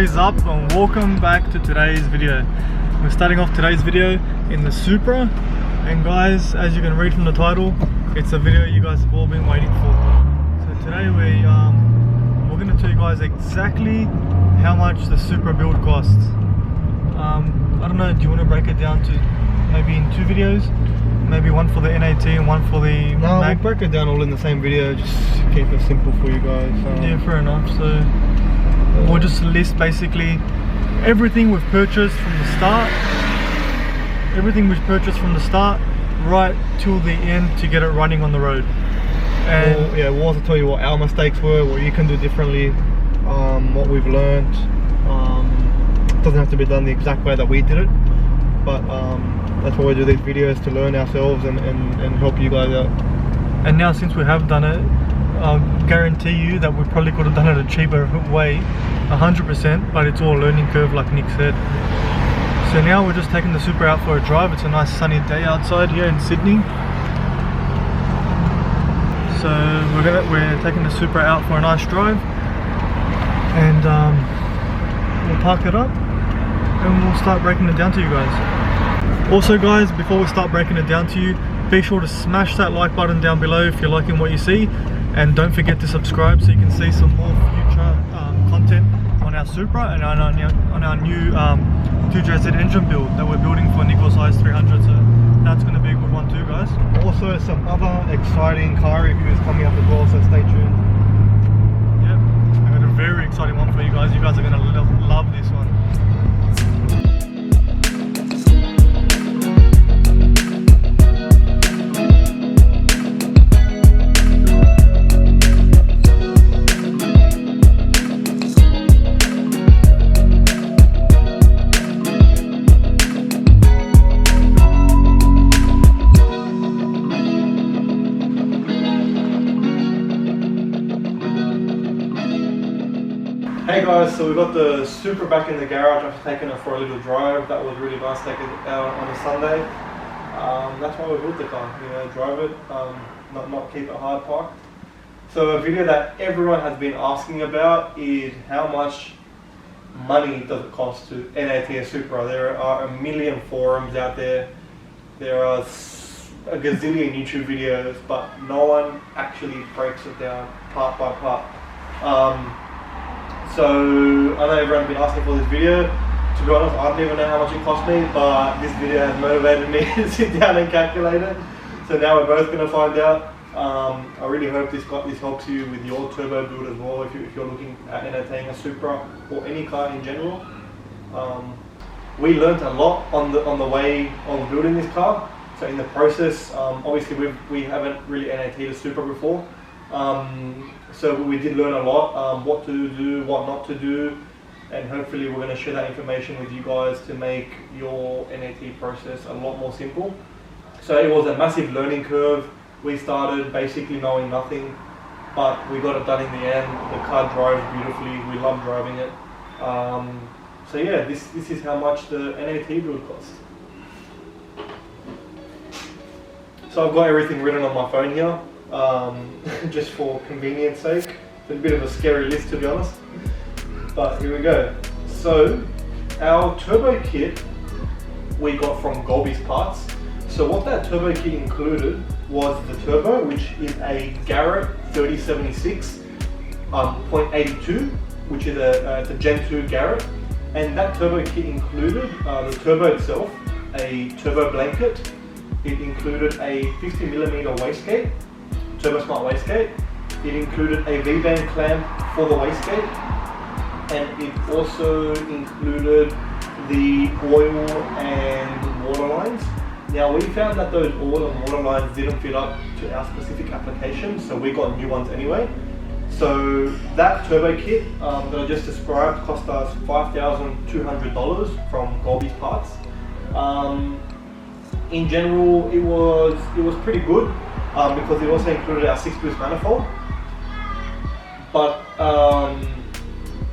What is up, and welcome back to today's video. We're starting off today's video in the Supra, and guys, as you can read from the title, it's a video you guys have all been waiting for. So today we're going to tell you guys exactly how much the Supra build costs. I don't know, do you want to break it down to maybe in two videos? Maybe one for the NAT and one for the No, Mag? we'll break it down all in the same video, just keep it simple for you guys. Yeah, fair enough. So we'll just list basically everything we've purchased from the start. Everything we've purchased from the start right till the end to get it running on the road. And we'll also tell you what our mistakes were, what you can do differently, what we've learned. It doesn't have to be done the exact way that we did it, but that's why we do these videos, to learn ourselves and help you guys out. And now since we have done it, I'll guarantee you that we probably could have done it a cheaper way, 100%, but it's all a learning curve like Nick said. So now we're just taking the Supra out for a drive. It's a nice sunny day outside here in Sydney. So we're taking the Supra out for a nice drive, and we'll park it up and we'll start breaking it down to you guys. Also guys, before we start breaking it down to you, be sure to smash that like button down below if you're liking what you see, and don't forget to subscribe so you can see some more future content on our Supra and on our new 2JZ engine build that we're building for Nickel Size 300. So that's going to be a good one too, guys. Also some other exciting car reviews coming up as well, so stay tuned. Yep, I got a very exciting one for you guys. You guys are going to love this one. Hey guys, so we got the Supra back in the garage after taking it for a little drive. That was really nice, taking it out on a Sunday. That's why we built the car, you know, drive it, not keep it hard parked. So a video that everyone has been asking about is how much money does it cost to NAT a Supra. There are a million forums out there. There are a gazillion YouTube videos, but no one actually breaks it down part by part. So I know everyone's been asking for this video. To be honest, I don't even know how much it cost me, but this video has motivated me to sit down and calculate it. So now we're both going to find out. I really hope this helps you with your turbo build as well, if you're looking at NATing a Supra or any car in general. We learned a lot on the way of building this car. So in the process, obviously we haven't really NAT'd a Supra before. So we did learn a lot, what to do, what not to do, and hopefully we're going to share that information with you guys to make your NAT process a lot more simple. So it was a massive learning curve. We started basically knowing nothing, but we got it done in the end. The car drives beautifully, we love driving it. So yeah, this is how much the NAT build costs. So I've got everything written on my phone here. Just for convenience sake. It's a bit of a scary list, to be honest, but here we go. So our turbo kit we got from Golby's Parts. So what that turbo kit included was the turbo, which is a Garrett 3076 .82, which is a Gen 2 Garrett, and that turbo kit included the turbo itself, a turbo blanket. It included a 50mm wastegate, Turbo Smart wastegate. It included a V-band clamp for the wastegate, and it also included the oil and water lines. Now we found that those oil and water lines didn't fit up to our specific application, so we got new ones anyway. So that turbo kit that I just described cost us $5,200 from Golby's Parts. In general, it was pretty good. Because it also included our 6-boost manifold. But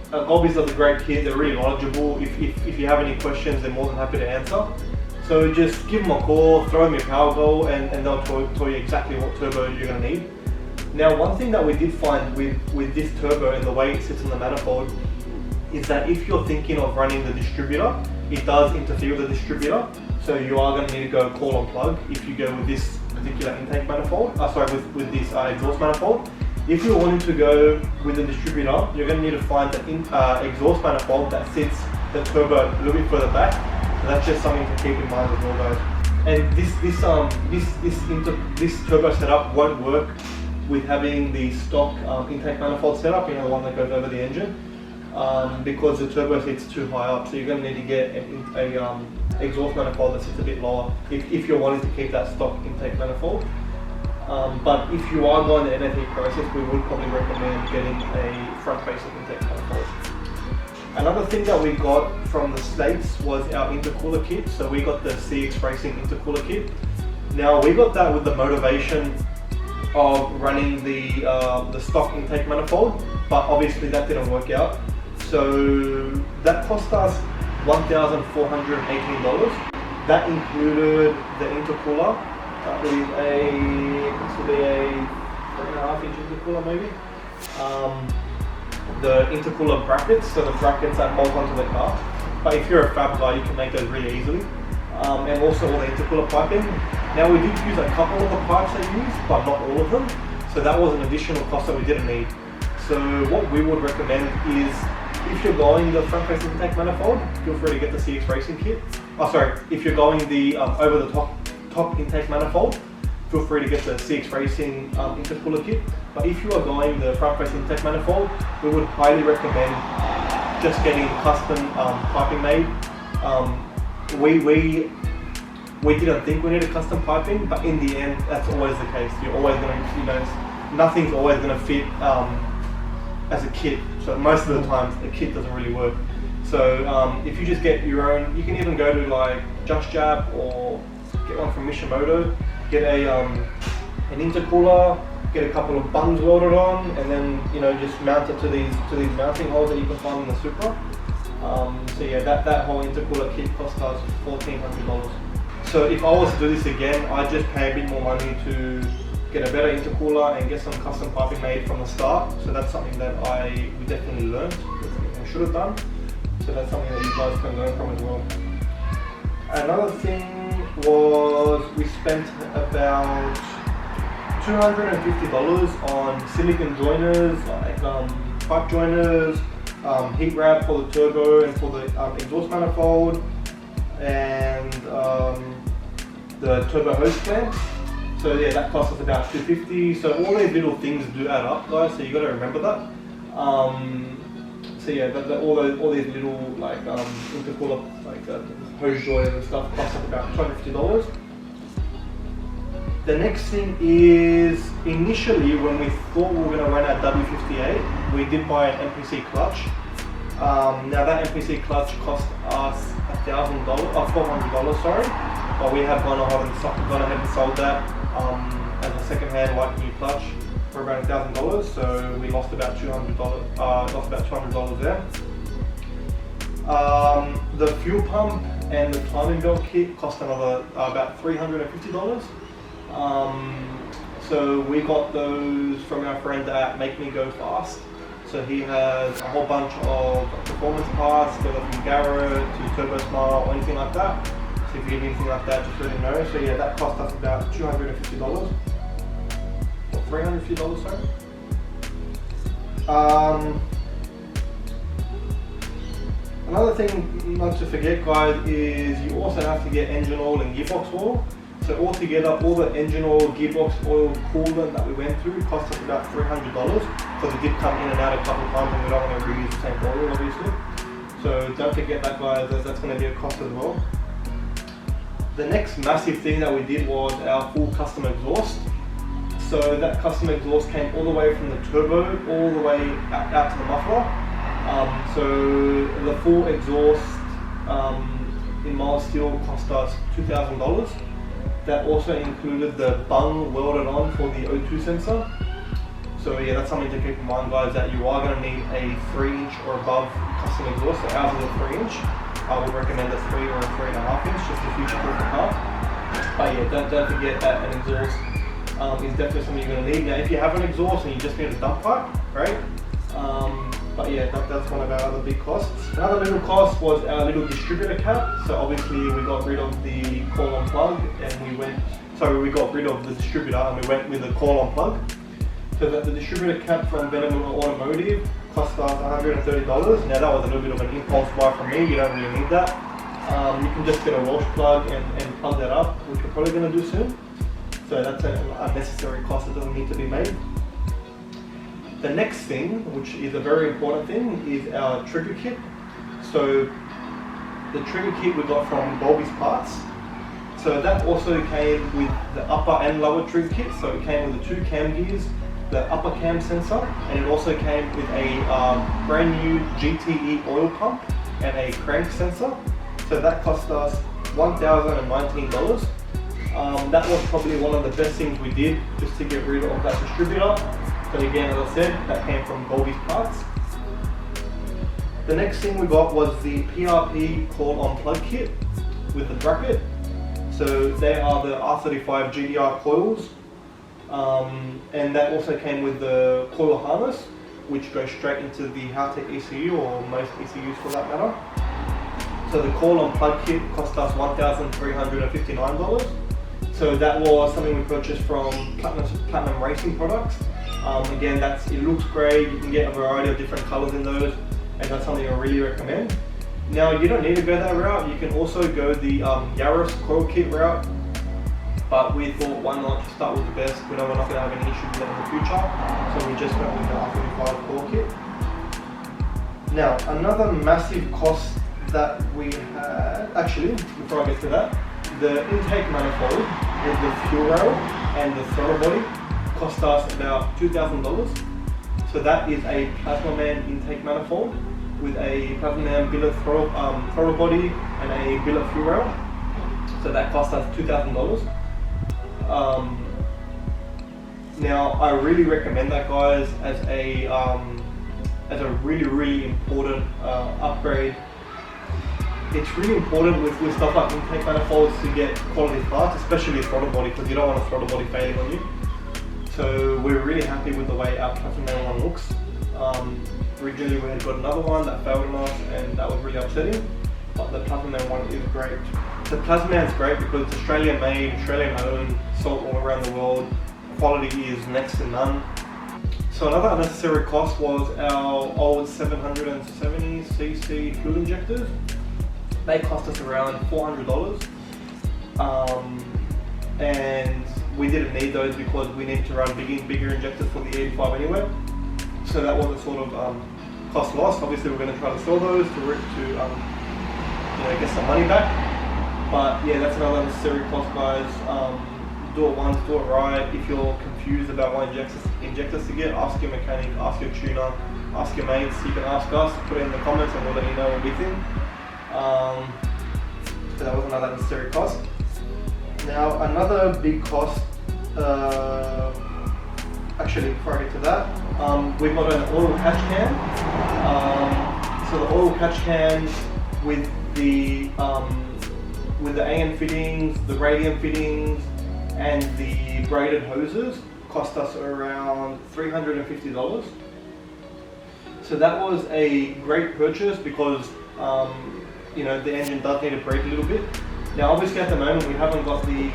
Golby's does a great kit, they're really knowledgeable. If you have any questions, they're more than happy to answer. So just give them a call, throw them your power goal, and they'll tell you exactly what turbo you're going to need. Now, one thing that we did find with this turbo and the way it sits on the manifold is that if you're thinking of running the distributor, it does interfere with the distributor, so you are going to need to go coil and plug if you go with this particular intake manifold, with this exhaust manifold. If you're wanting to go with the distributor, you're going to need to find the exhaust manifold that sits the turbo a little bit further back. So that's just something to keep in mind as well, guys. And this turbo setup won't work with having the stock intake manifold setup, you know, the one that goes over the engine, because the turbo sits too high up. So you're going to need to get a exhaust manifold that sits a bit lower if you're wanting to keep that stock intake manifold. But if you are going the NFE process, we would probably recommend getting a front-facing intake manifold. Another thing that we got from the States was our intercooler kit. So we got the CX Racing intercooler kit. Now we got that with the motivation of running the stock intake manifold, but obviously that didn't work out. So that cost us $1,418. That included the intercooler. This will be a 3.5-inch intercooler maybe. The intercooler brackets, so the brackets that hold onto the car. But if you're a fab guy, you can make those really easily. And also all the intercooler piping. Now we did use a couple of the pipes I used, but not all of them. So that was an additional cost that we didn't need. So what we would recommend is, if you're going the front-facing intake manifold, feel free to get the CX Racing kit. If you're going the over-the-top intake manifold, feel free to get the CX Racing intercooler kit. But if you are going the front-facing intake manifold, we would highly recommend just getting custom piping made. We didn't think we needed custom piping, but in the end, that's always the case. You're always going to, you know, nothing's always going to fit as a kit. So most of the time, the kit doesn't really work. So if you just get your own, you can even go to like Just Jab or get one from Mishimoto. Get an intercooler, get a couple of bungs welded on, and then, you know, just mount it to these mounting holes that you can find in the Supra. So yeah, that whole intercooler kit cost us $1,400. So if I was to do this again, I'd just pay a bit more money to get a better intercooler and get some custom piping made from the start. So that's something that we definitely learned, and should have done. So that's something that you guys can learn from as well. Another thing was we spent about $250 on silicone joiners, like pipe joiners, heat wrap for the turbo and for the exhaust manifold, and the turbo hose clamp. So yeah, that cost us about $250. So all these little things do add up, guys. So you got to remember that. So yeah, all these little like intercooler, like hose joiners and stuff, cost us about $250. The next thing is, initially when we thought we were going to run our W58, we did buy an NPC Clutch. Now that NPC Clutch cost us $400, sorry, but we have gone ahead and sold that as a second-hand like new clutch for around $1,000. So we lost about $200 there. The fuel pump and the timing belt kit cost another about $350. So we got those from our friend at Make Me Go Fast. So he has a whole bunch of performance parts, whether from Garrett to Turbo Smart or anything like that. So if you need anything like that, just let him know. So yeah, that cost us about $250. Or $350, sorry. Another thing not to forget, guys, is you also have to get engine oil and gearbox oil. So altogether, all the engine oil, gearbox oil, coolant that we went through cost us about $300, because it did come in and out a couple of times and we don't want to reuse the same oil, obviously. So don't forget that, guys, that's going to be a cost as well. The next massive thing that we did was our full custom exhaust. So that custom exhaust came all the way from the turbo, all the way out to the muffler. So the full exhaust in mild steel cost us $2,000. That also included the bung welded on for the O2 sensor. So yeah, that's something to keep in mind, guys, that you are going to need a 3-inch or above custom exhaust. So ours is a 3-inch. I would recommend a 3 or a 3.5-inch just to future-proof the car. But yeah, don't forget that an exhaust is definitely something you're going to need. Now, if you have an exhaust and you just need a dump pipe, right? But yeah, that's one of our other big costs. Another little cost was our little distributor cap. So obviously we got rid of the coil on plug and we got rid of the distributor and we went with the coil on plug. So that the distributor cap from Venom Automotive cost us $130. Now that was a little bit of an impulse buy from me, you don't really need that. You can just get a Walsh plug and plug that up, which we're probably going to do soon. So that's an unnecessary cost that doesn't need to be made. The next thing, which is a very important thing, is our trigger kit. So the trigger kit we got from Dolby's Parts. So that also came with the upper and lower trigger kit. So it came with the 2 cam gears, the upper cam sensor, and it also came with a brand new GTE oil pump and a crank sensor. So that cost us $1,019. That was probably one of the best things we did just to get rid of that distributor. But again, as I said, that came from Dolby's Parts. The next thing we got was the PRP Coil on plug kit with the bracket. So they are the R35 GDR coils. And that also came with the coil harness, which goes straight into the HALTECH ECU, or most ECUs for that matter. So the coil on plug kit cost us $1,359. So that was something we purchased from Platinum Racing Products. Again, it looks great. You can get a variety of different colors in those, and that's something I really recommend. Now, you don't need to go that route. You can also go the Yaris coil kit route. But we thought, why not just start with the best? We know we're not going to have any issues with that in the future, so we just went with the R35 coil kit. Now, another massive cost that we had, actually, before I get to that, the intake manifold with the fuel rail and the throttle body cost us about $2,000. So that is a Plazmaman intake manifold with a Plazmaman billet throttle body and a billet fuel rail. So that cost us $2,000. Now I really recommend that, guys, as a really important upgrade. It's really important with stuff like intake manifolds to get quality parts, especially throttle body, because you don't want a throttle body failing on you. So we're really happy with the way our Plazmaman one looks. Originally we had got another one that failed on us, and that was really upsetting, but the Plazmaman one is great. The Plazmaman's great because it's Australian made, Australian owned, sold all around the world. Quality is next to none. So another unnecessary cost was our old 770cc fuel injectors. They cost us around $400. And we didn't need those because we need to run bigger injectors for the 85 anyway. So that was a sort of cost loss. Obviously we're going to try to sell those to get some money back. But yeah, that's another unnecessary cost, guys. Do it once, do it right. If you're confused about what injectors to get, ask your mechanic, ask your tuner, ask your mates. You can ask us, put it in the comments, and we'll let you know what we think. So that was another unnecessary cost. Now another big cost, actually before I get to that, we've got an oil catch can. So the oil catch can with the AN fittings, the Radium fittings, and the braided hoses cost us around $350. So that was a great purchase because the engine does need to breathe a little bit. Now obviously at the moment we haven't got the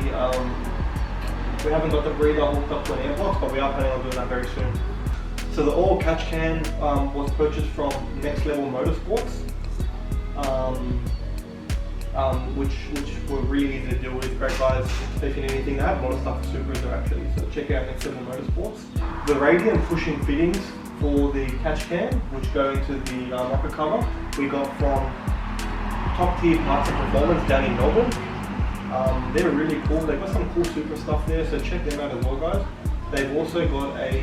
breather hooked up to an airbox, but we are planning on doing that very soon. So the oil catch can was purchased from Next Level Motorsports, which were really easy to deal with. Great guys, if you need anything. They have a lot of stuff for Supras there actually, so check out Next Level Motorsports. The Radium pushing fittings for the catch can, which go into the rocker cover, we got from Top Tier Parts and Performance down in Melbourne. They're really cool. They've got some cool Supra stuff there, so check them out as well, guys. They've also got a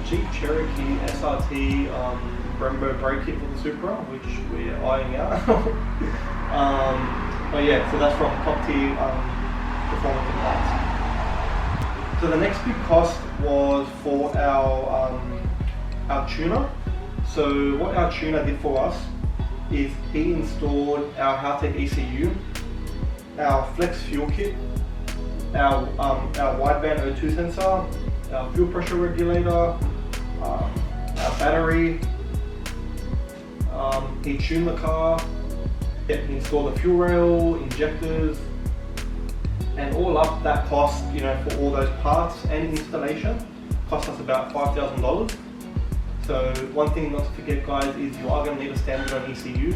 Jeep Cherokee SRT Brembo brake kit for the Supra, which we're eyeing out. But yeah, so that's from Top Tier Performance and Parts. So the next big cost was for our tuner. So what our tuner did for us is he installed our HALTECH ECU, our flex fuel kit, our wideband O2 sensor, our fuel pressure regulator, our battery, heat tune the car, install the fuel rail, injectors, and all up that cost, you know, for all those parts and installation cost us about $5,000. So one thing not to forget, guys, is you are going to need a standalone ECU.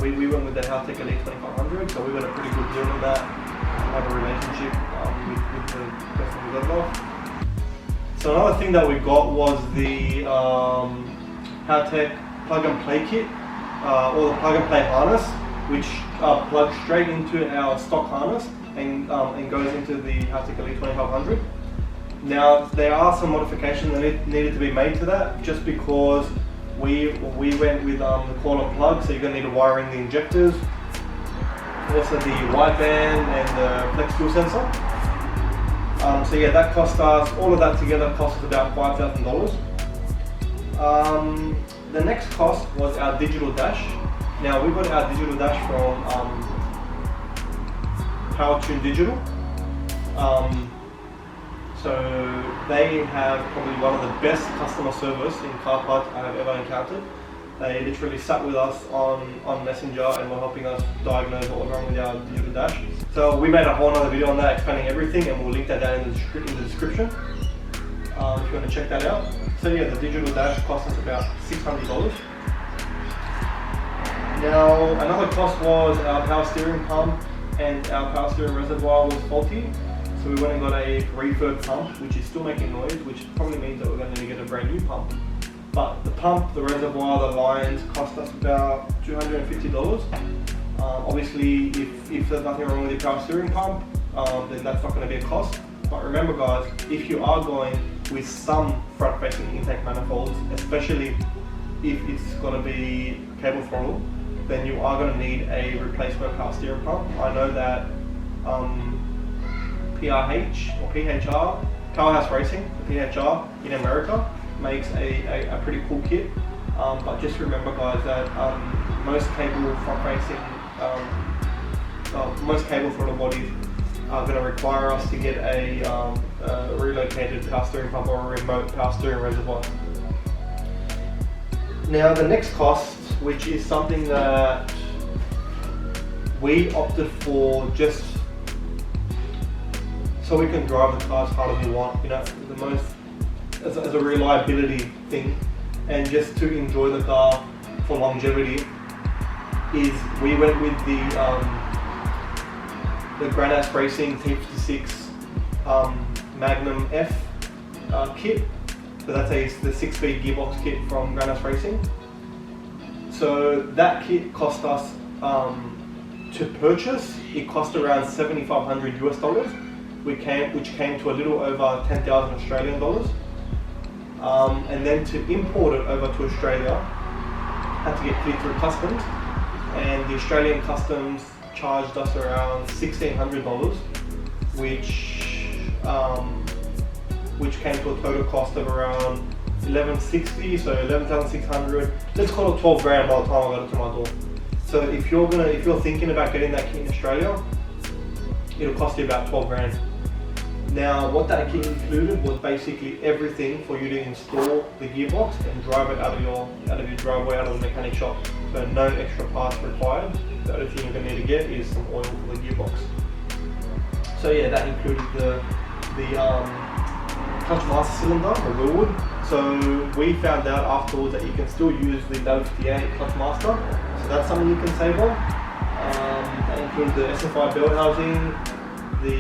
We went with the HALTECH Elite 2500, so we got a pretty good deal on that. We have a relationship with the person we got it off. So another thing that we got was the HALTECH plug and play kit, or the plug and play harness, which plugs straight into our stock harness and goes into the HALTECH Elite 2500. Now there are some modifications that needed to be made to that, just because we went with the coil plug, so you're going to need to wire in the injectors, also the wideband and the flex fuel sensor. So yeah, that cost us, all of that together cost us about $5,000. The next cost was our digital dash. Now we got our digital dash from Powetune Digital. So they have probably one of the best customer service in car parts I have ever encountered. They literally sat with us on Messenger and were helping us diagnose what was wrong with our digital dash. So we made a whole other video on that explaining everything, and we'll link that down in the description if you want to check that out. So yeah, the digital dash cost us about $600. Now another cost was our power steering pump, and our power steering reservoir was faulty. So we went and got a refurb pump, which is still making noise, which probably means that we're going to get a brand new pump. But the pump, the reservoir, the lines cost us about $250. Obviously, if there's nothing wrong with your power steering pump, then that's not going to be a cost. But remember, guys, if you are going with some front-facing intake manifolds, especially if it's going to be cable throttle, then you are going to need a replacement power steering pump. I know that PRH or PHR, Powerhouse Racing, the PHR in America, makes a pretty cool kit. But just remember, guys, that most cable front-facing, most cable throttle bodies are going to require us to get a relocated power steering pump or a remote power steering reservoir. Now the next cost, which is something that we opted for just so we can drive the car as hard as we want, you know, the most as a reliability thing, and just to enjoy the car for longevity, is we went with the GRANNAS Racing T66 MAGNUM F kit. So that's the 6-speed gearbox kit from GRANNAS Racing. So that kit cost us to purchase. It cost around $7,500 US, which came to a little over 10,000 Australian dollars. And then to import it over to Australia, had to get cleared through customs, and the Australian customs charged us around $1,600, which came to a total cost of around $1,160, so $11,600. Let's call it 12 grand by the time I got it to my door. So if you're thinking about getting that kit in Australia, it'll cost you about 12 grand. Now, what that kit included was basically everything for you to install the gearbox and drive it out of your driveway, out of the mechanic shop. So no extra parts required. The only thing you're going to need to get is some oil for the gearbox. So yeah, that included the clutch master cylinder, the wheelwood. So we found out afterwards that you can still use the W58 clutch master. So that's something you can save on. That includes the SFI belt housing, the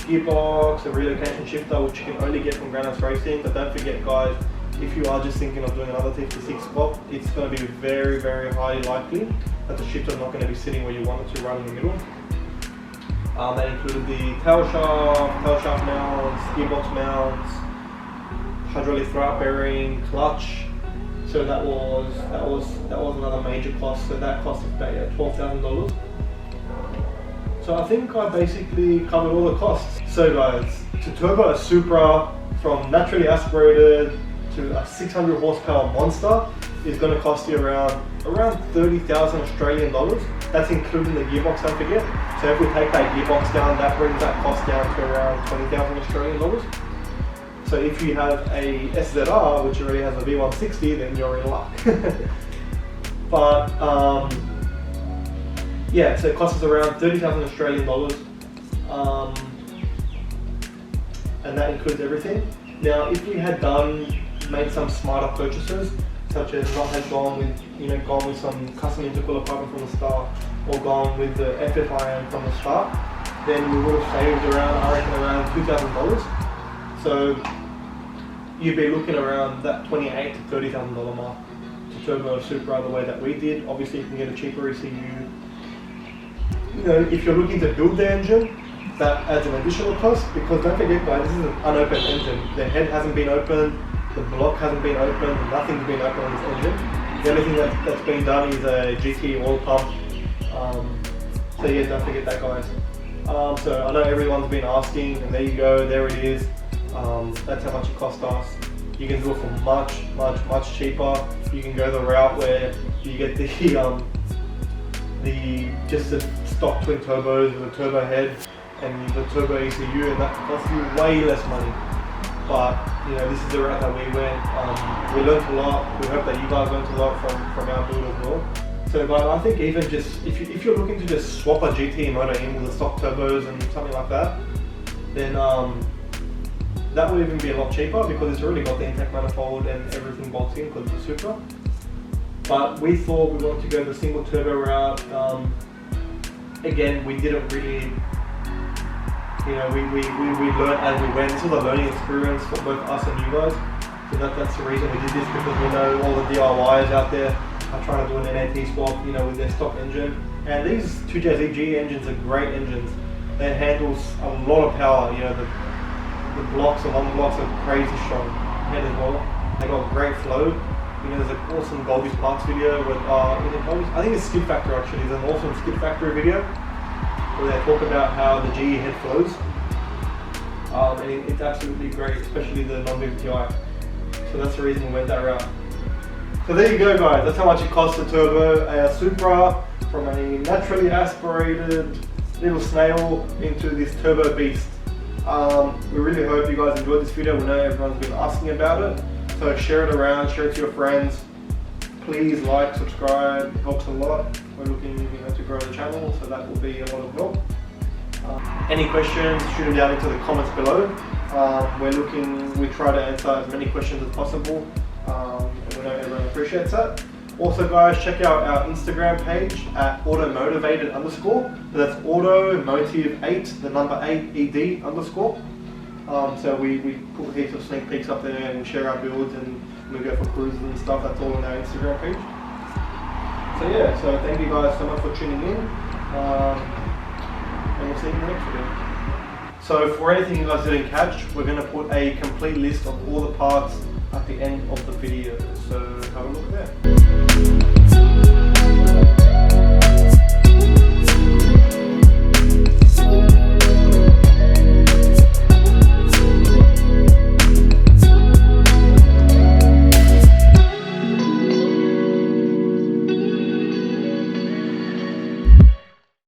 gearbox, the relocation shifter, which you can only get from GRANNAS Racing. But don't forget, guys, if you are just thinking of doing another T66 swap, it's going to be very, very highly likely that the shifter is not going to be sitting where you want it to, right in the middle. That included the tail shaft mounts, gearbox mounts, hydraulic throwout bearing, clutch. So that was another major cost. So that cost us about $12,000. So I think I basically covered all the costs. So guys, to turbo a Supra from naturally aspirated to a 600 horsepower monster is going to cost you around 30,000 Australian dollars. That's including the gearbox, don't forget. So if we take that gearbox down, that brings that cost down to around 20,000 Australian dollars. So if you have a SZR, which already has a V160, then you're in luck. But yeah, so it costs us around 30,000 Australian dollars, and that includes everything. Now, if we had made some smarter purchases, such as not had gone with some custom intercooler piping from the start, or gone with the FFIM from the start, then we would have saved around, I reckon, around $2,000. So you'd be looking around that $28,000 to $30,000 mark to turbo a Supra the way that we did. Obviously, you can get a cheaper ECU. You know, if you're looking to build the engine, that adds an additional cost, because don't forget, guys, this is an unopened engine. The head hasn't been opened, the block hasn't been opened, nothing's been opened on this engine. The only thing that's been done is a GT oil pump. So yeah, don't forget that, guys. So I know everyone's been asking, and there you go, there it is. That's how much it cost us. You can do it for much cheaper. You can go the route where you get just the stock twin turbos with a turbo head and the turbo ECU, and that costs you way less money. But you know, this is the route that we went. We learned a lot. We hope that you guys learned a lot from our build as well. So, but I think even just if you're looking to just swap a GT motor in with the stock turbos and something like that, then that would even be a lot cheaper, because it's already got the intake manifold and everything bolts in because it's a Supra. But we thought we wanted to go the single turbo route. Again, we didn't really, you know, we learned as we went. This was a learning experience for both us and you guys. So that's the reason we did this, because we know all the DIYs out there are trying to do an NAT swap, you know, with their stock engine. And these 2JZG engines are great engines. They handles a lot of power. You know, the blocks, the long blocks are crazy strong head as well. They got great flow. You know, there's an awesome Golby's Parts video with, is it Golby's? I think it's Skid Factor actually. There's an awesome Skid Factory video where they talk about how the GE head flows. And it's absolutely great, especially the non-VVTi. So that's the reason we went that route. So there you go, guys. That's how much it costs to turbo a Supra from a naturally aspirated little snail into this turbo beast. We really hope you guys enjoyed this video. We know everyone's been asking about it. So share it around, share it to your friends. Please like, subscribe, it helps a lot. We're looking, to grow the channel, so that will be a lot of help. Any questions, shoot them down into the comments below. We try to answer as many questions as possible. And we know everyone appreciates that. Also, guys, check out our Instagram page at automotivated_. So that's automotive8, the number 8 ED _. So we put heaps of sneak peeks up there, and we share our builds, and we go for cruises and stuff. That's all on our Instagram page. So yeah, so thank you guys so much for tuning in, and we'll see you in the next video. So for anything you guys didn't catch, we're going to put a complete list of all the parts at the end of the video. So have a look there.